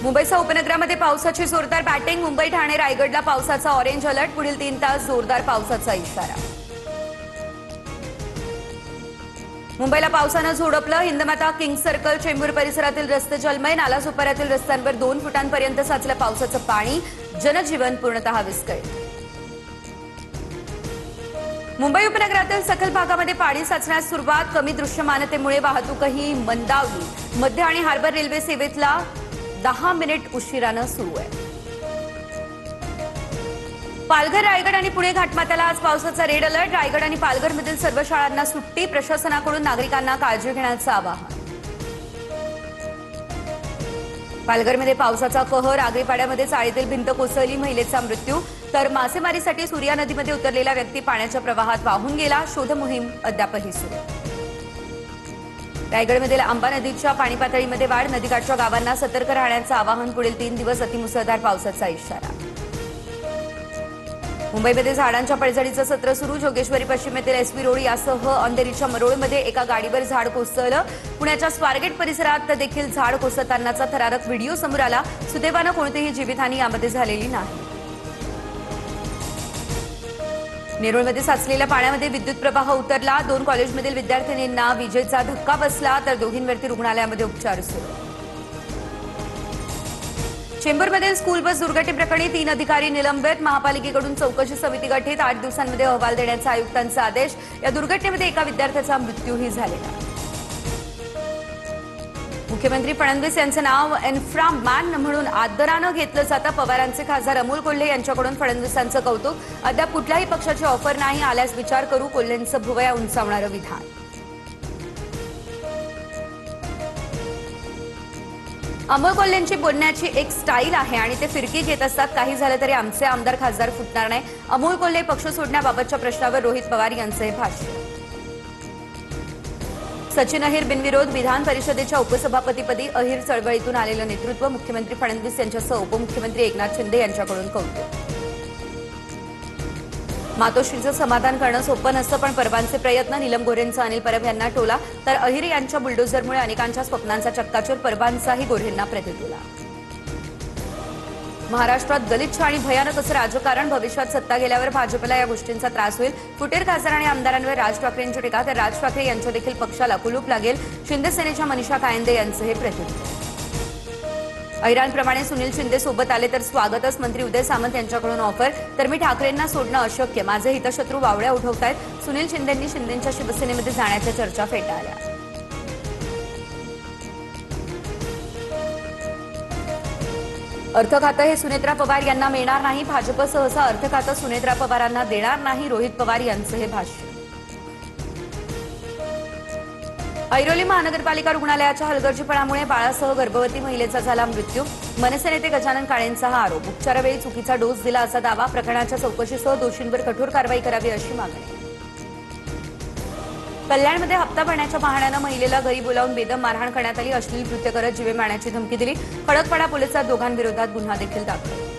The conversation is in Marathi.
मुंबईसह उपनगरामध्ये पावसाची जोरदार बॅटिंग। मुंबई, ठाणे, रायगडला पावसाचा ऑरेंज अलर्ट। पुढील 3 तास जोरदार पावसाचा इशारा। मुंबईला पावसानं झोडपलं। हिंदमाता, किंग सर्कल, चेंबूर परिसरातील रस्ते जलमय। नालासोपाऱ्यातील रस्त्यांवर 2 फुटांपर्यंत साचलं पावसाचं पाणी। जनजीवन पूर्णतः विस्कळीत। मुंबई उपनगरातील सखल भागामध्ये पाणी साचण्यास सुरुवात। कमी दृश्यमानतेमुळे वाहतूकही मंदावली। मध्य आणि हार्बर रेल्वे सेवेतला 10 मिनिट उशिरानं सुरू आहे। पालघर, रायगड आणि पुणे घाटमाथ्याला आज पावसाचा रेड अलर्ट। रायगड आणि पालघरमधील सर्व शाळांना सुट्टी। प्रशासनाकडून नागरिकांना काळजी घेण्याचं आवाहन। पालघरमध्ये पावसाचा कहर। आगरीपाड्यामध्ये चाळीतील भिंत कोसळली, महिलेचा मृत्यू। तर मासेमारीसाठी सूर्या नदीमध्ये उतरलेला व्यक्ती पाण्याच्या प्रवाहात वाहून गेला। शोध मोहीम अद्यापही सुरू। रायगडमधील आंबा नदीच्या पाणी पातळीमध्ये वाढ। नदीकाठच्या गावांना सतर्क राहण्याचं आवाहन। पुढील 3 दिवस अतिमुसळधार पावसाचा इशारा। मुंबईमध्ये झाडांच्या पडझडीचं सत्र सुरू। जोगेश्वरी पश्चिमेतील एसवी रोड यासह अंधेरीच्या मरोळमध्ये एका गाडीवर झाड कोसळलं। पुण्याच्या स्वारगेट परिसरात देखील झाड कोसळतानाचा थरारक व्हिडिओ समोर आला। सुदैवानं कोणतीही जीवितहानी यामध्ये झालेली नाही। नेरुळमध्ये साचलेल्या पाण्यामध्ये विद्युत प्रवाह उतरला। 2 कॉलेजमधील विद्यार्थिनींना विजेचा धक्का बसला, तर दोघींवरती रुग्णालयामध्ये उपचार सुरू। चेंबूरमधील स्कूल बस दुर्घटनेप्रकरणी 3 अधिकारी निलंबित। महापालिकेकडून चौकशी समिती गठीत। 8 दिवसांमध्ये अहवाल देण्याचा आयुक्तांचा आदेश। या दुर्घटनेमध्ये एका विद्यार्थ्याचा मृत्यूही झालेला। मुख्यमंत्री फडणवीस यांचं नाव इन्फ्रामॅन म्हणून आदरानं घेतलं जातं। पवारांचे खासदार अमोल कोल्हे यांच्याकडून फडणवीसांचं कौतुक। अद्याप कुठल्याही पक्षाची ऑफर नाही, आल्यास विचार करू। कोल्हेंचं भुवया उंचावणारं विधान। अमोल कोल्हेंची बोलण्याची एक स्टाईल आहे आणि ते फिरकी घेत असतात। काही झालं तरी आमचे आमदार खासदार फुटणार नाही। अमोल कोल्हे पक्ष सोडण्याबाबतच्या प्रश्नावर रोहित पवार यांचं हे भाष्य। सचिन अहिर बिनविरोध। विधान परिषदेच्या उपसभापतीपदी अहिर चळवळीतून आलेलं नेतृत्व। मुख्यमंत्री फडणवीस यांच्यासह उपमुख्यमंत्री एकनाथ शिंदे यांच्याकडून कौतुक। मातोश्रीचं समाधान करणं सोपं नसतं, पण परबांचे प्रयत्न। नीलम गोऱ्हेंचा अनिल परब यांना टोला, तर अहिर यांच्या बुलडोझरमुळे अनेकांच्या स्वप्नांचा चक्काचूर। परबांचाही गोऱ्हेंना प्रतिटोला। महाराष्ट्रात गलिच्छ आणि भयानक असं राजकारण। भविष्यात सत्ता गेल्यावर भाजपला या गोष्टींचा त्रास होईल। फुटेर खासदार आणि आमदारांवर राज ठाकरेंची टीका, तर राज ठाकरे यांच्या देखील पक्षाला कुलूप लागेल। शिंदे सेनेच्या मनीषा कायंदे यांचं हे प्रतिक्रिया। ऐरांप्रमाणे सुनील शिंदे सोबत आले तर स्वागतच। मंत्री उदय सामंत यांच्याकडून ऑफर, तर मी ठाकरेंना सोडणं अशक्य। माझे हितशत्रू वावड्या उठवतायत। सुनील शिंदेंनी शिंदेंच्या शिवसेनेमध्ये जाण्याच्या चर्चा फेटाळल्या। अर्थ खातं हे सुनेत्रा पवार यांना मिळणार नाही। भाजप सहसा अर्थ खातं सुनेत्रा पवारांना देणार नाही। रोहित पवार यांचं हे भाष्य। ऐरोली महानगरपालिका रुग्णालयाच्या हलगर्जीपणामुळे बाळासह गर्भवती महिलेचा झाला मृत्यू। मनसे नेते गजानन काळेंचा हा आरोप। उपचारावेळी चुकीचा डोस दिला असा दावा। प्रकरणाच्या चौकशीसह दोषींवर कठोर कारवाई करावी अशी मागणी। कल्याणमध्ये हप्ता भरण्याच्या बहाण्यानं महिलेला घरी बोलावून बेदम मारहाण करण्यात आली। अश्लील कृत्य करत जीवे मारण्याची धमकी दिली। खडकपाडा पोलिसात दोघांविरोधात गुन्हा देखील दाखल।